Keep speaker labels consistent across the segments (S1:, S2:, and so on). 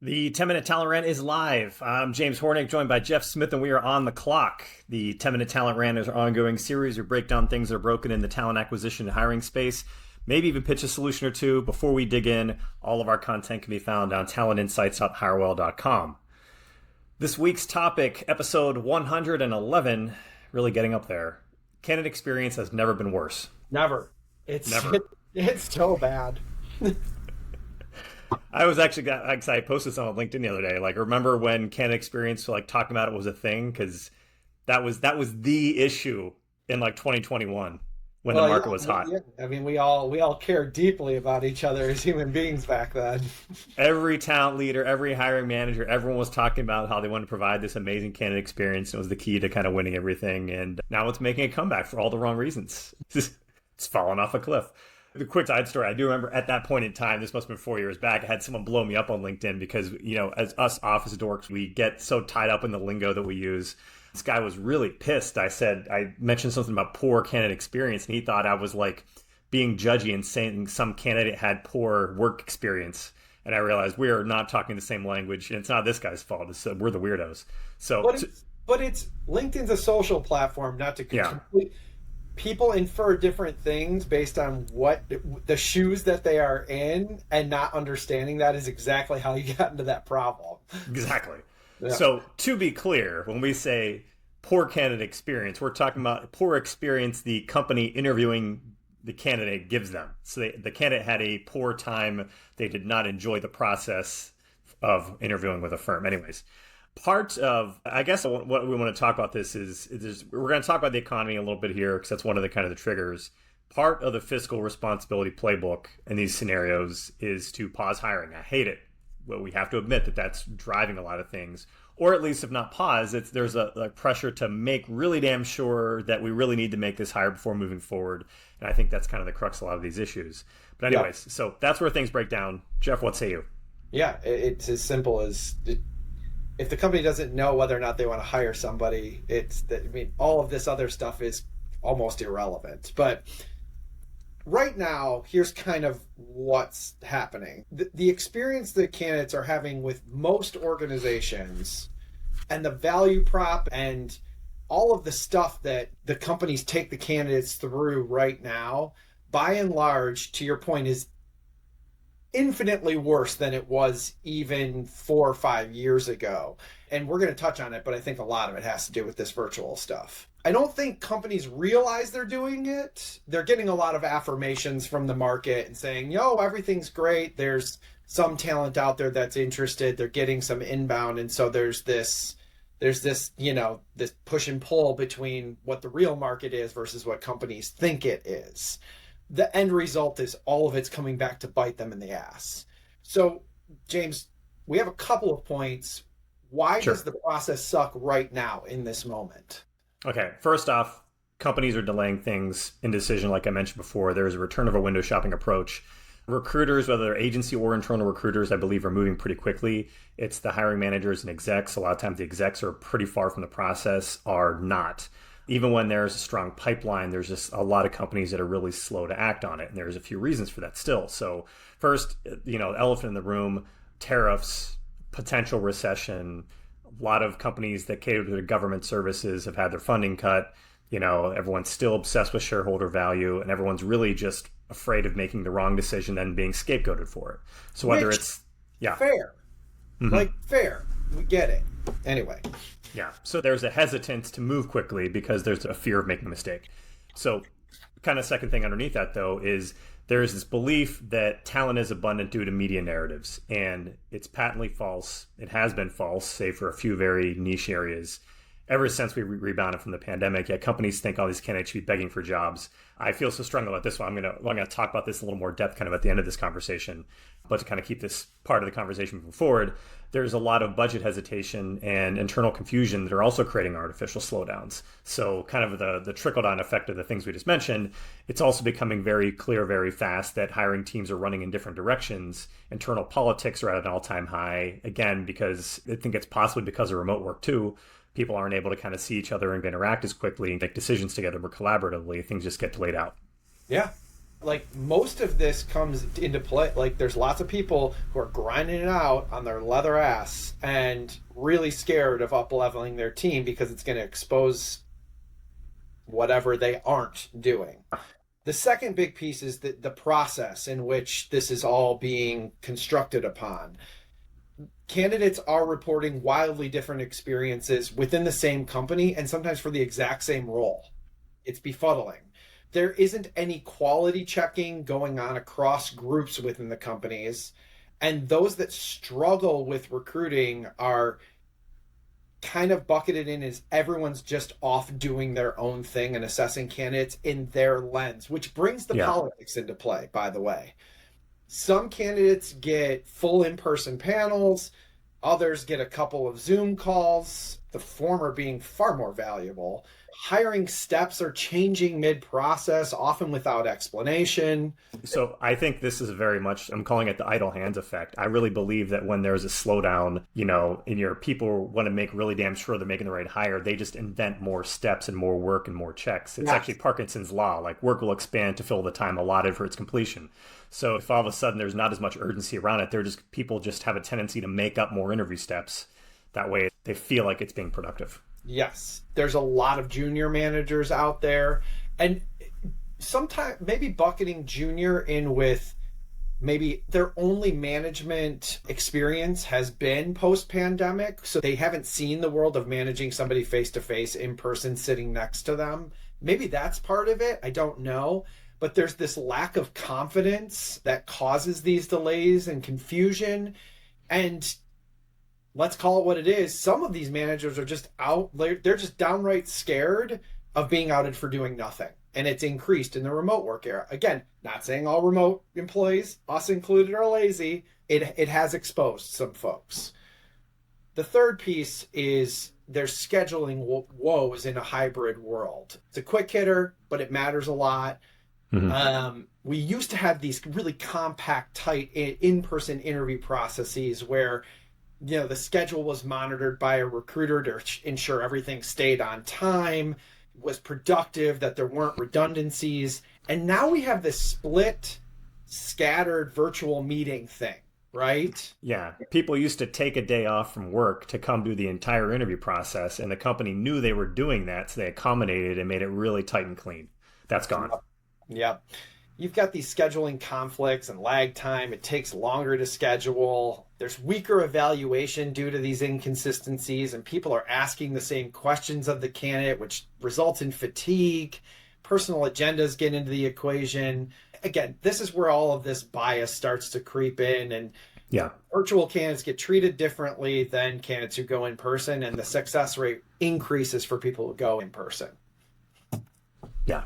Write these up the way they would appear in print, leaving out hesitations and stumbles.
S1: The 10-Minute Talent Rant is live. I'm James Hornick, joined by Jeff Smith, and we are on the clock. The 10-Minute Talent Rant is our ongoing series. We break down things that are broken in the talent acquisition and hiring space, maybe even pitch a solution or two. Before we dig in, all of our content can be found on talentinsights.hirewell.com. This week's topic, episode 111, really getting up there. Candidate experience has never been worse.
S2: Never.
S1: Never.
S2: It's so bad.
S1: I was actually I posted something on LinkedIn the other day. Like, remember when candidate experience, like, talking about it was a thing? Because that was the issue in like 2021 when the market was hot.
S2: Yeah. I mean, we all cared deeply about each other as human beings back then.
S1: Every talent leader, every hiring manager, everyone was talking about how they wanted to provide this amazing candidate experience. It was the key to kind of winning everything. And now it's making a comeback for all the wrong reasons. It's fallen off a cliff. The quick side story, I do remember at that point in time, this must have been 4 years back, I had someone blow me up on LinkedIn because, as us office dorks, we get so tied up in the lingo that we use. This guy was really pissed. I mentioned something about poor candidate experience, and he thought I was like being judgy and saying some candidate had poor work experience. And I realized we are not talking the same language, and it's not this guy's fault. It's we're the weirdos.
S2: But it's LinkedIn's a social platform, not to complete. People infer different things based on what the shoes that they are in, and not understanding that is exactly how you got into that problem.
S1: Exactly.
S2: Yeah.
S1: So to be clear, when we say poor candidate experience, we're talking about poor experience the company interviewing the candidate gives them. So the candidate had a poor time. They did not enjoy the process of interviewing with a firm. Anyways. Part of, I guess, what we want to talk about this is we're going to talk about the economy a little bit here because that's one of the kind of the triggers. Part of the fiscal responsibility playbook in these scenarios is to pause hiring. I hate it. Well, we have to admit that that's driving a lot of things, or at least if not pause, there's a pressure to make really damn sure that we really need to make this hire before moving forward. And I think that's kind of the crux of a lot of these issues. But anyways, So that's where things break down. Jeff, what say you?
S2: Yeah, it's as simple as if the company doesn't know whether or not they want to hire somebody, all of this other stuff is almost irrelevant. But right now, here's kind of what's happening. The experience that candidates are having with most organizations and the value prop and all of the stuff that the companies take the candidates through right now, by and large, to your point, is infinitely worse than it was even 4 or 5 years ago. And we're going to touch on it, but I think a lot of it has to do with this virtual stuff. I don't think companies realize they're doing it. They're getting a lot of affirmations from the market and saying, everything's great. There's some talent out there that's interested. They're getting some inbound. And so there's this, this push and pull between what the real market is versus what companies think it is. The end result is all of it's coming back to bite them in the ass. So, James, we have a couple of points. Why does the process suck right now in this moment?
S1: Okay, first off, companies are delaying things in decision, like I mentioned before. There's a return of a window shopping approach. Recruiters, whether they're agency or internal recruiters, I believe are moving pretty quickly. It's the hiring managers and execs. A lot of times the execs are pretty far from the process, are not. Even when there's a strong pipeline, there's just a lot of companies that are really slow to act on it. And there's a few reasons for that still. So first, elephant in the room, tariffs, potential recession. A lot of companies that cater to the government services have had their funding cut. Everyone's still obsessed with shareholder value, and everyone's really just afraid of making the wrong decision and being scapegoated for it. So whether it's
S2: fair, fair, we get it. Anyway.
S1: Yeah. So there's a hesitance to move quickly because there's a fear of making a mistake. So kind of second thing underneath that, though, is there's this belief that talent is abundant due to media narratives. And it's patently false. It has been false, save for a few very niche areas. Ever since we rebounded from the pandemic, companies think all these candidates should be begging for jobs. I feel so strongly about this one. I'm gonna talk about this in a little more depth kind of at the end of this conversation. But to kind of keep this part of the conversation moving forward, there's a lot of budget hesitation and internal confusion that are also creating artificial slowdowns. So kind of the trickle-down effect of the things we just mentioned, it's also becoming very clear very fast that hiring teams are running in different directions. Internal politics are at an all-time high, again, because I think it's possibly because of remote work too. People aren't able to kind of see each other and interact as quickly and make decisions together more collaboratively. Things just get delayed out.
S2: Yeah. like most of this comes into play. Like there's lots of people who are grinding it out on their leather ass and really scared of up leveling their team because it's going to expose whatever they aren't doing. The second big piece is the process in which this is all being constructed upon. Candidates are reporting wildly different experiences within the same company and sometimes for the exact same role. It's befuddling. There isn't any quality checking going on across groups within the companies. And those that struggle with recruiting are kind of bucketed in as everyone's just off doing their own thing and assessing candidates in their lens, which brings the politics into play, by the way. Some candidates get full in-person panels, others get a couple of Zoom calls, the former being far more valuable. Hiring steps are changing mid-process, often without explanation.
S1: So I think this is very much, I'm calling it the idle hands effect. I really believe that when there's a slowdown, in your people want to make really damn sure they're making the right hire, they just invent more steps and more work and more checks. It's actually Parkinson's law, like work will expand to fill the time allotted for its completion. So if all of a sudden there's not as much urgency around it, people just have a tendency to make up more interview steps. That way they feel like it's being productive.
S2: Yes, there's a lot of junior managers out there, and sometimes maybe bucketing junior in with maybe their only management experience has been post-pandemic, so they haven't seen the world of managing somebody face-to-face in person sitting next to them. Maybe that's part of it. I don't know. But there's this lack of confidence that causes these delays and confusion. And let's call it what it is. Some of these managers are just out. They're just downright scared of being outed for doing nothing. And it's increased in the remote work era. Again, not saying all remote employees, us included, are lazy. It has exposed some folks. The third piece is there's scheduling woes in a hybrid world. It's a quick hitter, but it matters a lot. Mm-hmm. We used to have these really compact, tight in-person interview processes where the schedule was monitored by a recruiter to ensure everything stayed on time, was productive, that there weren't redundancies. And now we have this split, scattered virtual meeting thing, right?
S1: Yeah. People used to take a day off from work to come do the entire interview process, and the company knew they were doing that, so they accommodated and made it really tight and clean. That's gone.
S2: Yep. You've got these scheduling conflicts and lag time. It takes longer to schedule. There's weaker evaluation due to these inconsistencies, and people are asking the same questions of the candidate, which results in fatigue. Personal agendas get into the equation. Again, this is where all of this bias starts to creep in, and virtual candidates get treated differently than candidates who go in person, and the success rate increases for people who go in person.
S1: Yeah.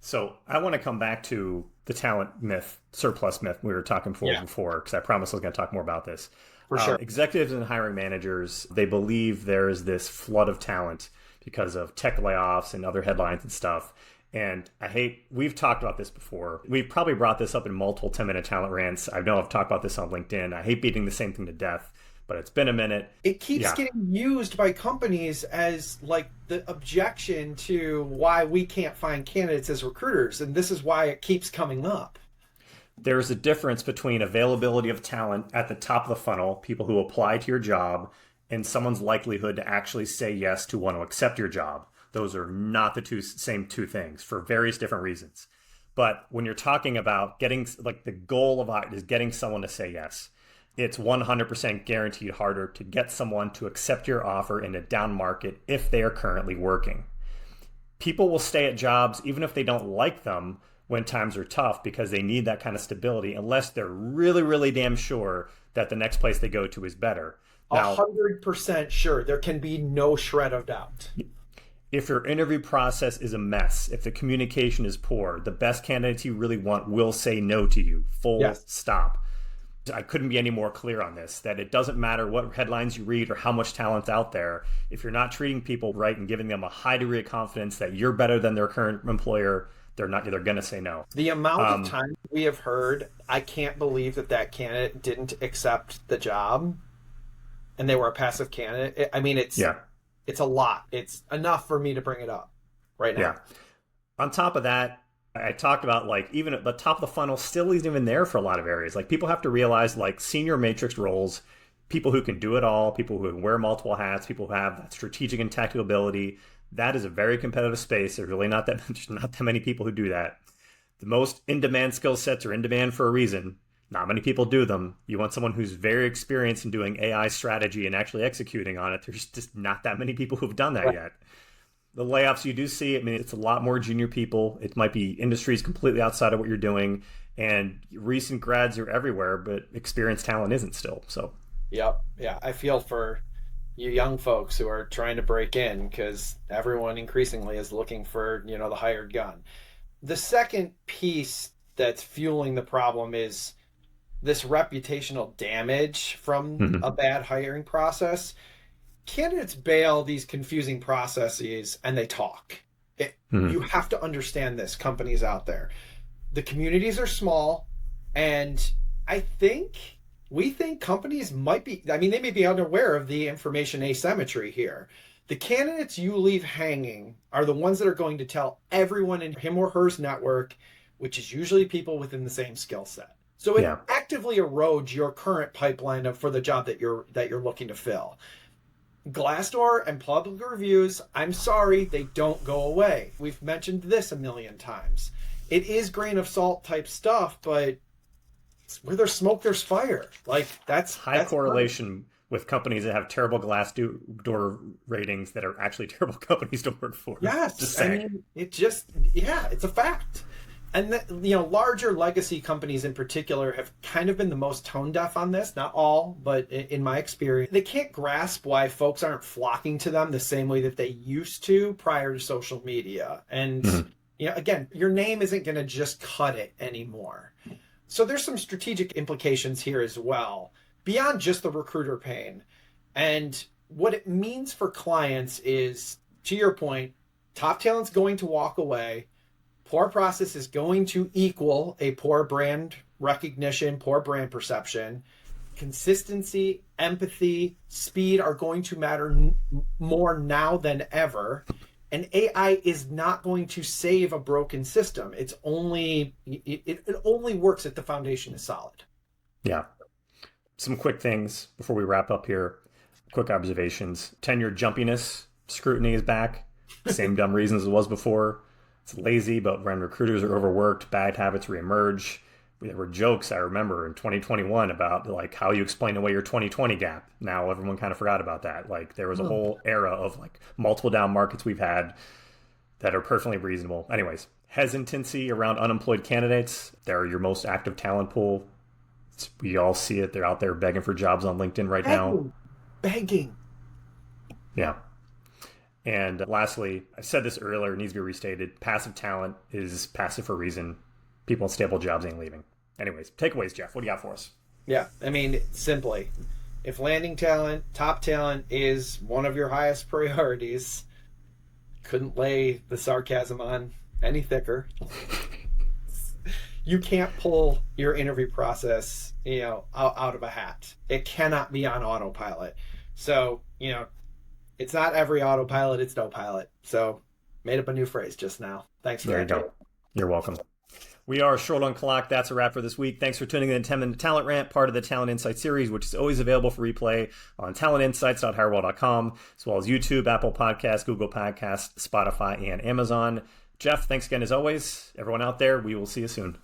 S1: So I want to come back to the talent myth, surplus myth we were talking before, because I promised I was going to talk more about this.
S2: For sure.
S1: Executives and hiring managers, they believe there is this flood of talent because of tech layoffs and other headlines and stuff. And we've talked about this before. We've probably brought this up in multiple 10-minute talent rants. I know I've talked about this on LinkedIn. I hate beating the same thing to death, but it's been a minute.
S2: It keeps getting used by companies as like the objection to why we can't find candidates as recruiters. And this is why it keeps coming up.
S1: There's a difference between availability of talent at the top of the funnel, people who apply to your job, and someone's likelihood to actually say yes to want to accept your job. Those are not the same two things for various different reasons. But when you're talking about getting, like, the goal of it is getting someone to say yes, it's 100% guaranteed harder to get someone to accept your offer in a down market if they are currently working. People will stay at jobs even if they don't like them when times are tough because they need that kind of stability, unless they're really, really damn sure that the next place they go to is better.
S2: Now, 100% sure. There can be no shred of doubt.
S1: If your interview process is a mess, if the communication is poor, the best candidates you really want will say no to you. Full stop. I couldn't be any more clear on this, that it doesn't matter what headlines you read or how much talent's out there. If you're not treating people right and giving them a high degree of confidence that you're better than their current employer, they're going to say no.
S2: The amount of time we have heard, I can't believe that candidate didn't accept the job and they were a passive candidate. I mean, it's a lot. It's enough for me to bring it up right now.
S1: Yeah. On top of that, I talked about like even at the top of the funnel still isn't even there for a lot of areas. Like people have to realize like senior matrix roles, people who can do it all, people who can wear multiple hats, people who have that strategic and tactical ability. That is a very competitive space. There's really not that many people who do that. The most in-demand skill sets are in demand for a reason. Not many people do them. You want someone who's very experienced in doing AI strategy and actually executing on it. There's just not that many people who've done that yet. The layoffs you do see, I mean, it's a lot more junior people. It might be industries completely outside of what you're doing. And recent grads are everywhere, but experienced talent isn't still. So,
S2: yep. Yeah. I feel for you young folks who are trying to break in because everyone increasingly is looking for, the hired gun. The second piece that's fueling the problem is this reputational damage from a bad hiring process. Candidates bail these confusing processes and they talk. You have to understand this, companies out there. The communities are small, and we think companies might be, they may be unaware of the information asymmetry here. The candidates you leave hanging are the ones that are going to tell everyone in him or her network, which is usually people within the same skill set. So it actively erodes your current pipeline for the job that you're looking to fill. Glassdoor and public reviews, I'm sorry, they don't go away. We've mentioned this a million times. It is grain of salt type stuff, but where there's smoke, there's fire. Like that's
S1: correlation with companies that have terrible Glassdoor ratings that are actually terrible companies to work for.
S2: Yes, it's a fact. And larger legacy companies in particular have kind of been the most tone deaf on this. Not all, but in my experience, they can't grasp why folks aren't flocking to them the same way that they used to prior to social media. And again, your name isn't going to just cut it anymore. So there's some strategic implications here as well, beyond just the recruiter pain. And what it means for clients is, to your point, top talent's going to walk away. Poor process is going to equal a poor brand recognition, poor brand perception. Consistency, empathy, speed are going to matter more now than ever. And AI is not going to save a broken system. It only works if the foundation is solid.
S1: Yeah. Some quick things before we wrap up here. Quick observations. Tenure jumpiness scrutiny is back. Same dumb reasons as it was before. It's lazy, but when recruiters are overworked, bad habits reemerge. There were jokes, I remember, in 2021 about like how you explain away your 2020 gap. Now everyone kind of forgot about that. Like there was a whole era of like multiple down markets we've had that are perfectly reasonable. Anyways, hesitancy around unemployed candidates. They're your most active talent pool. We all see it. They're out there begging for jobs on LinkedIn right now.
S2: Begging.
S1: Yeah. And lastly, I said this earlier, it needs to be restated. Passive talent is passive for a reason. People in stable jobs ain't leaving. Anyways, takeaways, Jeff. What do you got for us?
S2: Yeah, simply, if landing talent, top talent is one of your highest priorities, couldn't lay the sarcasm on any thicker. You can't pull your interview process, out of a hat. It cannot be on autopilot. So, it's not every autopilot, it's no pilot. So, made up a new phrase just now. Thanks for that.
S1: There you go. You're welcome. We are short on clock. That's a wrap for this week. Thanks for tuning in to 10-Minute Talent Rant, part of the Talent Insights series, which is always available for replay on talentinsights.hirewell.com, as well as YouTube, Apple Podcasts, Google Podcasts, Spotify, and Amazon. Jeff, thanks again as always. Everyone out there, we will see you soon.